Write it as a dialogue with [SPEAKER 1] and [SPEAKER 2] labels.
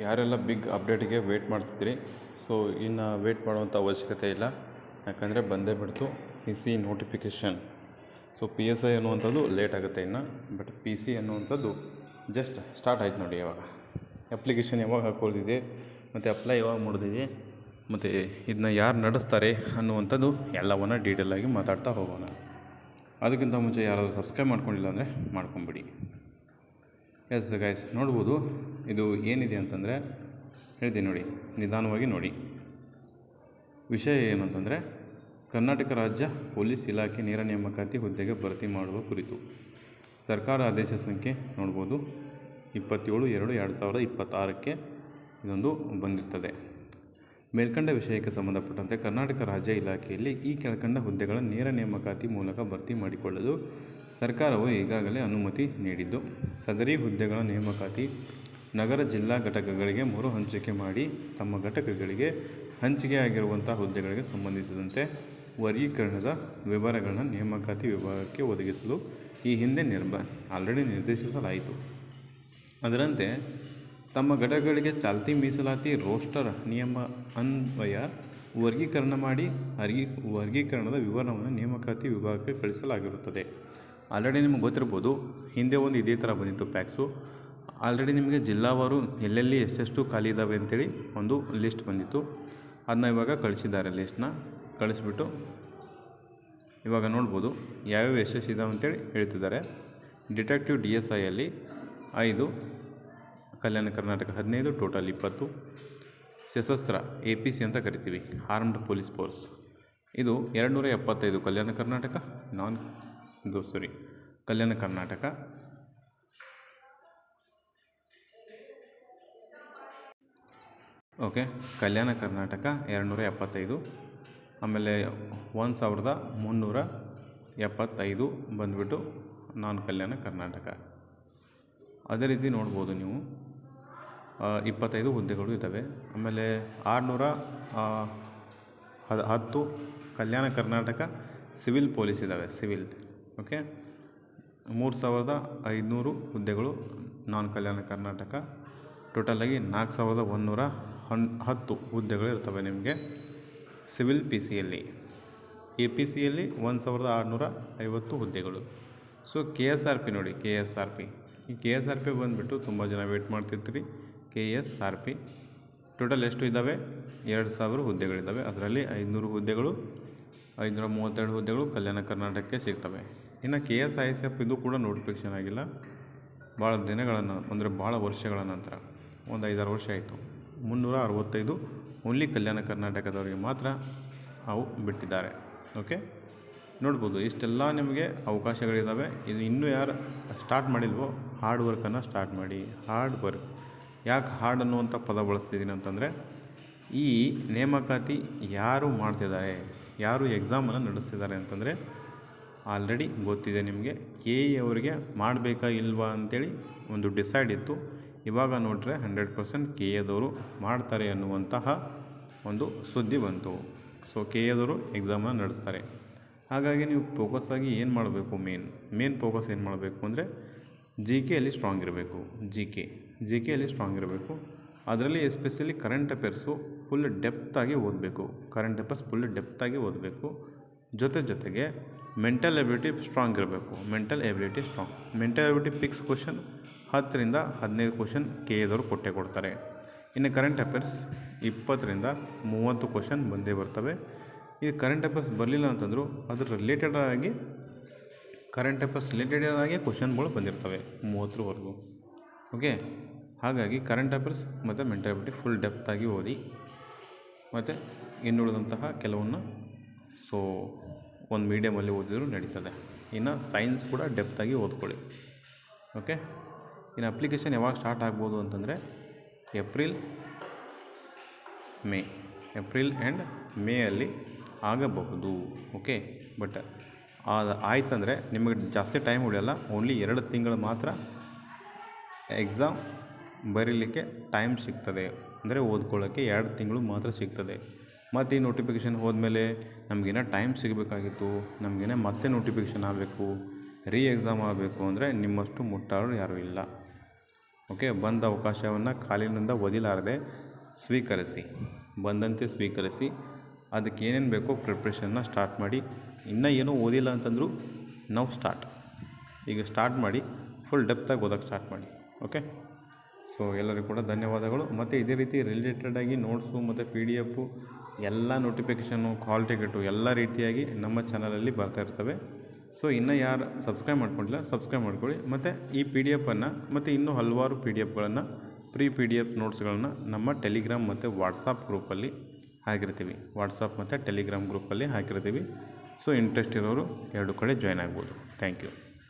[SPEAKER 1] ಯಾರೆಲ್ಲ big ಅಪ್ಡೇಟಿಗೆ wait ಮಾಡ್ತಿದ್ದೀರಿ, so ಇನ್ನು ವೇಟ್ ಮಾಡುವಂಥ ಅವಶ್ಯಕತೆ ಇಲ್ಲ. ಯಾಕಂದರೆ ಬಂದೇ ಬಿಡ್ತು P C notification. So PSI ಅನ್ನುವಂಥದ್ದು ಲೇಟ್ ಆಗುತ್ತೆ ಇನ್ನು, ಬಟ್ PC ಅನ್ನುವಂಥದ್ದು ಜಸ್ಟ್ ಸ್ಟಾರ್ಟ್ ಆಯ್ತು ನೋಡಿ. ಇವಾಗ ಅಪ್ಲಿಕೇಶನ್ ಯಾವಾಗ ಹಾಕೋದಿದೆ ಮತ್ತು ಅಪ್ಲೈ ಯಾವಾಗ ಮಾಡೋದಿದೆ ಮತ್ತು ಇದನ್ನ ಯಾರು ನಡೆಸ್ತಾರೆ ಅನ್ನುವಂಥದ್ದು ಎಲ್ಲವನ್ನು ಡೀಟೇಲಾಗಿ ಮಾತಾಡ್ತಾ ಹೋಗೋಣ. ಅದಕ್ಕಿಂತ ಮುಂಚೆ ಯಾರಾದರೂ ಸಬ್ಸ್ಕ್ರೈಬ್ ಮಾಡ್ಕೊಂಡಿಲ್ಲ ಅಂದರೆ ಮಾಡ್ಕೊಂಬಿಡಿ. ಎಸ್ ಗೈಸ್, ನೋಡ್ಬೋದು ಇದು ಏನಿದೆ ಅಂತಂದರೆ ಹೇಳ್ತೀನಿ ನೋಡಿ, ನಿಧಾನವಾಗಿ ನೋಡಿ. ವಿಷಯ ಏನಂತಂದರೆ ಕರ್ನಾಟಕ ರಾಜ್ಯ ಪೊಲೀಸ್ ಇಲಾಖೆ ನೇರ ನೇಮಕಾತಿ ಹುದ್ದೆಗೆ ಭರ್ತಿ ಮಾಡುವ ಕುರಿತು ಸರ್ಕಾರ ಆದೇಶ ಸಂಖ್ಯೆ ನೋಡ್ಬೋದು 27/2/2026 ಇದೊಂದು ಬಂದಿರ್ತದೆ. ಮೇಲ್ಕಂಡ ವಿಷಯಕ್ಕೆ ಸಂಬಂಧಪಟ್ಟಂತೆ ಕರ್ನಾಟಕ ರಾಜ್ಯ ಇಲಾಖೆಯಲ್ಲಿ ಈ ಕೆಳಕಂಡ ಹುದ್ದೆಗಳ ನೇರ ನೇಮಕಾತಿ ಮೂಲಕ ಭರ್ತಿ ಮಾಡಿಕೊಳ್ಳಲು ಸರ್ಕಾರವು ಈಗಾಗಲೇ ಅನುಮತಿ ನೀಡಿದ್ದು, ಸದರಿ ಹುದ್ದೆಗಳ ನೇಮಕಾತಿ ನಗರ ಜಿಲ್ಲಾ ಘಟಕಗಳಿಗೆ ಮರು ಹಂಚಿಕೆ ಮಾಡಿ ತಮ್ಮ ಘಟಕಗಳಿಗೆ ಹಂಚಿಕೆಯಾಗಿರುವಂಥ ಹುದ್ದೆಗಳಿಗೆ ಸಂಬಂಧಿಸಿದಂತೆ ವರ್ಗೀಕರಣದ ವಿವರಗಳನ್ನು ನೇಮಕಾತಿ ವಿಭಾಗಕ್ಕೆ ಒದಗಿಸಲು ಈ ಹಿಂದೆ ಆಲ್ರೆಡಿ ನಿರ್ದೇಶಿಸಲಾಯಿತು. ಅದರಂತೆ ತಮ್ಮ ಘಟಕಗಳಿಗೆ ಚಾಲ್ತಿ ಮೀಸಲಾತಿ ರೋಸ್ಟರ್ ನಿಯಮ ಅನ್ವಯ ವರ್ಗೀಕರಣ ಮಾಡಿ ವರ್ಗೀಕರಣದ ವಿವರವನ್ನು ನೇಮಕಾತಿ ವಿಭಾಗಕ್ಕೆ ಕಳಿಸಲಾಗಿರುತ್ತದೆ. ಆಲ್ರೆಡಿ ನಿಮಗೆ ಗೊತ್ತಿರ್ಬೋದು, ಹಿಂದೆ ಒಂದು ಇದೇ ಥರ ಬಂದಿತ್ತು ಪ್ಯಾಕ್ಸು. ಆಲ್ರೆಡಿ ನಿಮಗೆ ಜಿಲ್ಲಾವಾರು ಎಲ್ಲೆಲ್ಲಿ ಎಷ್ಟೆಷ್ಟು ಖಾಲಿ ಇದ್ದಾವೆ ಅಂತೇಳಿ ಒಂದು ಲಿಸ್ಟ್ ಬಂದಿತ್ತು. ಅದನ್ನ ಇವಾಗ ಕಳಿಸಿದ್ದಾರೆ. ಲಿಸ್ಟ್ನ ಕಳಿಸ್ಬಿಟ್ಟು ಇವಾಗ ನೋಡ್ಬೋದು ಯಾವ್ಯಾವ ಎಷ್ಟೆಷ್ಟು ಇದ್ದಾವೆ ಅಂತೇಳಿ ಹೇಳ್ತಿದ್ದಾರೆ. Detective DSIಯಲ್ಲಿ 5, Kalyana Karnataka 15, total 20. ಸಶಸ್ತ್ರ APC ಅಂತ ಕರಿತೀವಿ, ಆರ್ಮ್ಡ್ ಪೊಲೀಸ್ ಫೋರ್ಸ್, ಇದು 275 ಕಲ್ಯಾಣ ಕರ್ನಾಟಕ, ಕಲ್ಯಾಣ ಕರ್ನಾಟಕ. ಓಕೆ, ಕಲ್ಯಾಣ ಕರ್ನಾಟಕ 275, ಆಮೇಲೆ 1375 ಬಂದುಬಿಟ್ಟು ಕಲ್ಯಾಣ ಕರ್ನಾಟಕ. ಅದೇ ರೀತಿ ನೋಡ್ಬೋದು ನೀವು 25 ಹುದ್ದೆಗಳು ಇದ್ದಾವೆ. ಆಮೇಲೆ 610 ಕಲ್ಯಾಣ ಕರ್ನಾಟಕ ಸಿವಿಲ್ ಪೊಲೀಸ್ ಇದ್ದಾವೆ, ಸಿವಿಲ್. ಓಕೆ, 3500 ಹುದ್ದೆಗಳು ಕಲ್ಯಾಣ ಕರ್ನಾಟಕ. ಟೋಟಲಾಗಿ 4110 ಹುದ್ದೆಗಳು ಇರ್ತವೆ ನಿಮಗೆ ಸಿವಿಲ್ PCಯಲ್ಲಿ. APCಯಲ್ಲಿ 1650 ಹುದ್ದೆಗಳು. ಸೊ KSRP ನೋಡಿ, KSRP ಈ KSRP ಬಂದುಬಿಟ್ಟು ತುಂಬ ಜನ ವೇಟ್ ಮಾಡ್ತಿರ್ತೀರಿ. KSRP ಟೋಟಲ್ ಎಷ್ಟು ಇದ್ದಾವೆ? 2000 ಹುದ್ದೆಗಳಿದ್ದಾವೆ. ಅದರಲ್ಲಿ 500 ಹುದ್ದೆಗಳು, 532 ಹುದ್ದೆಗಳು ಕಲ್ಯಾಣ ಕರ್ನಾಟಕಕ್ಕೆ ಸಿಗ್ತವೆ. ಇನ್ನು KSISF ಇದು ಕೂಡ ನೋಟಿಫಿಕೇಷನ್ ಆಗಿಲ್ಲ. ಭಾಳ ದಿನಗಳನ್ನು ಅಂದರೆ ಭಾಳ ವರ್ಷಗಳ ನಂತರ, ಒಂದು 5-6 ವರ್ಷ ಆಯಿತು. 365 ಓನ್ಲಿ ಕಲ್ಯಾಣ ಕರ್ನಾಟಕದವರಿಗೆ ಮಾತ್ರ ಅವು ಬಿಟ್ಟಿದ್ದಾರೆ. ಓಕೆ, ನೋಡ್ಬೋದು ಇಷ್ಟೆಲ್ಲ ನಿಮಗೆ ಅವಕಾಶಗಳಿದ್ದಾವೆ. ಇದು ಇನ್ನೂ ಯಾರು ಸ್ಟಾರ್ಟ್ ಮಾಡಿಲ್ವೋ ಹಾರ್ಡ್ ವರ್ಕನ್ನು ಸ್ಟಾರ್ಟ್ ಮಾಡಿ. ಹಾರ್ಡ್ ವರ್ಕ್ ಯಾಕೆ ಹಾರ್ಡ್ ಅನ್ನುವಂಥ ಪದ ಬಳಸ್ತಿದ್ದೀನಿ ಅಂತಂದರೆ, ಈ ನೇಮಕಾತಿ ಯಾರು ಮಾಡ್ತಿದ್ದಾರೆ, ಯಾರು ಎಕ್ಸಾಮನ್ನು ನಡೆಸ್ತಿದ್ದಾರೆ ಅಂತಂದರೆ ಆಲ್ರೆಡಿ ಗೊತ್ತಿದೆ ನಿಮಗೆ. KE ಅವರಿಗೆ ಮಾಡಬೇಕಾ ಇಲ್ವಾ ಅಂಥೇಳಿ ಒಂದು ಡಿಸೈಡ್ ಇತ್ತು. ಇವಾಗ ನೋಡ್ರೆ 100% KEದವರು ಮಾಡ್ತಾರೆ ಅನ್ನುವಂತಹ ಒಂದು ಸುದ್ದಿ ಬಂತು. ಸೊ KEದವರು ಎಕ್ಸಾಮನ್ನು ನಡೆಸ್ತಾರೆ. ಹಾಗಾಗಿ ನೀವು ಫೋಕಸ್ ಆಗಿ ಏನು ಮಾಡಬೇಕು, ಮೇನ್ ಫೋಕಸ್ ಏನು ಮಾಡಬೇಕು ಅಂದರೆ GKಯಲ್ಲಿ ಸ್ಟ್ರಾಂಗ್ ಇರಬೇಕು. GKಯಲ್ಲಿ ಸ್ಟ್ರಾಂಗ್ ಇರಬೇಕು. ಅದರಲ್ಲಿ ಎಸ್ಪೆಷಲಿ ಕರೆಂಟ್ ಅಫೇರ್ಸು ಫುಲ್ ಡೆಪ್ತಾಗಿ ಓದಬೇಕು. ಜೊತೆಗೆ ಮೆಂಟಲ್ ಎಬಿಲಿಟಿ ಸ್ಟ್ರಾಂಗ್ ಇರಬೇಕು. ಮೆಂಟಲ್ ಎಬಿಲಿಟಿ ಫಿಕ್ಸ್ ಕ್ವಶನ್ 10ರಿಂದ 15 ಕ್ವಶನ್ KEದವರು ಕೊಟ್ಟೇ ಕೊಡ್ತಾರೆ. ಇನ್ನು ಕರೆಂಟ್ ಅಫೇರ್ಸ್ 20ರಿಂದ 30 ಕ್ವಶನ್ ಬಂದೇ ಬರ್ತವೆ. ಈ ಕರೆಂಟ್ ಅಫೇರ್ಸ್ ಬರಲಿಲ್ಲ ಅಂತಂದರೂ ಅದ್ರ ರಿಲೇಟೆಡ್ ಆಗಿ ಕ್ವಶನ್ಗಳು ಬಂದಿರ್ತವೆ 30ವರೆಗೂ. ಓಕೆ, ಹಾಗಾಗಿ ಕರೆಂಟ್ ಅಫೇರ್ಸ್ ಮತ್ತು ಮೆಂಟಲ್ ಎಬಿಲಿಟಿ ಫುಲ್ ಡೆಪ್ತಾಗಿ ಓದಿ. ಮತ್ತು ಇನ್ನುಳಿದಂತಹ ಕೆಲವನ್ನು ಸೊ ಒಂದು ಮೀಡಿಯಮಲ್ಲಿ ಓದಿದ್ರು ನಡೀತದೆ. ಇನ್ನು ಸೈನ್ಸ್ ಕೂಡ ಡೆಪ್ತಾಗಿ ಓದ್ಕೊಳ್ಳಿ. ಓಕೆ, ಇನ್ನು ಅಪ್ಲಿಕೇಶನ್ ಯಾವಾಗ ಸ್ಟಾರ್ಟ್ ಆಗ್ಬೋದು ಅಂತಂದರೆ ಏಪ್ರಿಲ್ ಆ್ಯಂಡ್ ಮೇಯಲ್ಲಿ ಆಗಬಹುದು. ಓಕೆ, ಬಟ್ ಆಯ್ತಂದರೆ ನಿಮಗೆ ಜಾಸ್ತಿ ಟೈಮ್ ಉಳಿಯಲ್ಲ. ಓನ್ಲಿ 2 ತಿಂಗಳು ಮಾತ್ರ ಎಕ್ಸಾಮ್ ಬರೀಲಿಕ್ಕೆ ಟೈಮ್ ಸಿಗ್ತದೆ. ಅಂದರೆ ಓದ್ಕೊಳ್ಳೋಕ್ಕೆ 2 ತಿಂಗಳು ಮಾತ್ರ ಸಿಗ್ತದೆ. ಮತ್ತು ಈ ನೋಟಿಫಿಕೇಷನ್ ಹೋದ್ಮೇಲೆ ನಮಗೇನೋ ಟೈಮ್ ಸಿಗಬೇಕಾಗಿತ್ತು, ನಮಗೇನೋ ಮತ್ತೆ ನೋಟಿಫಿಕೇಷನ್ ಆಗಬೇಕು, ಎಕ್ಸಾಮ್ ಆಗಬೇಕು ಅಂದರೆ ನಿಮ್ಮಷ್ಟು ಮುಟ್ಟಾಳು ಯಾರೂ ಇಲ್ಲ. ಓಕೆ, ಬಂದ ಅವಕಾಶವನ್ನು ಕಾಲಿನಿಂದ ಒದಿಲಾರದೆ ಸ್ವೀಕರಿಸಿ, ಬಂದಂತೆ ಸ್ವೀಕರಿಸಿ. ಅದಕ್ಕೆ ಏನೇನು ಬೇಕೋ ಪ್ರಿಪ್ರೇಷನ್ನ ಸ್ಟಾರ್ಟ್ ಮಾಡಿ. ಇನ್ನೂ ಏನೂ ಓದಿಲ್ಲ ಅಂತಂದರೂ ನಾವು ಈಗ ಸ್ಟಾರ್ಟ್ ಮಾಡಿ ಫುಲ್ ಡೆಪ್ತಾಗಿ ಓದೋಕ್ಕೆ ಸ್ಟಾರ್ಟ್ ಮಾಡಿ. ಓಕೆ, ಸೊ ಎಲ್ಲರಿಗೂ ಕೂಡ ಧನ್ಯವಾದಗಳು. ಮತ್ತು ಇದೇ ರೀತಿ ರಿಲೇಟೆಡಾಗಿ ನೋಟ್ಸು ಮತ್ತು PDF ಎಲ್ಲ ನೋಟಿಫಿಕೇಷನ್ನು, ಕಾಲ್ ಟಿಕೆಟು ಎಲ್ಲ ರೀತಿಯಾಗಿ ನಮ್ಮ ಚಾನಲಲ್ಲಿ ಬರ್ತಾ ಇರ್ತವೆ. ಸೊ ಇನ್ನೂ ಯಾರು ಸಬ್ಸ್ಕ್ರೈಬ್ ಮಾಡ್ಕೊಂಡಿಲ್ಲ ಸಬ್ಸ್ಕ್ರೈಬ್ ಮಾಡ್ಕೊಳ್ಳಿ. ಮತ್ತು ಈ PDF ಮತ್ತು ಇನ್ನೂ ಹಲವಾರು PDFಗಳನ್ನು PDF ನೋಟ್ಸ್ಗಳನ್ನು ನಮ್ಮ ಟೆಲಿಗ್ರಾಮ್ ಮತ್ತು ವಾಟ್ಸಪ್ ಗ್ರೂಪಲ್ಲಿ ಹಾಕಿರ್ತೀವಿ. ವಾಟ್ಸಪ್ ಮತ್ತು ಟೆಲಿಗ್ರಾಮ್ ಗ್ರೂಪಲ್ಲಿ ಹಾಕಿರ್ತೀವಿ. ಸೊ ಇಂಟ್ರೆಸ್ಟ್ ಇರೋರು ಎರಡು ಕಡೆ ಜಾಯ್ನ್ ಆಗ್ಬೋದು. Thank you.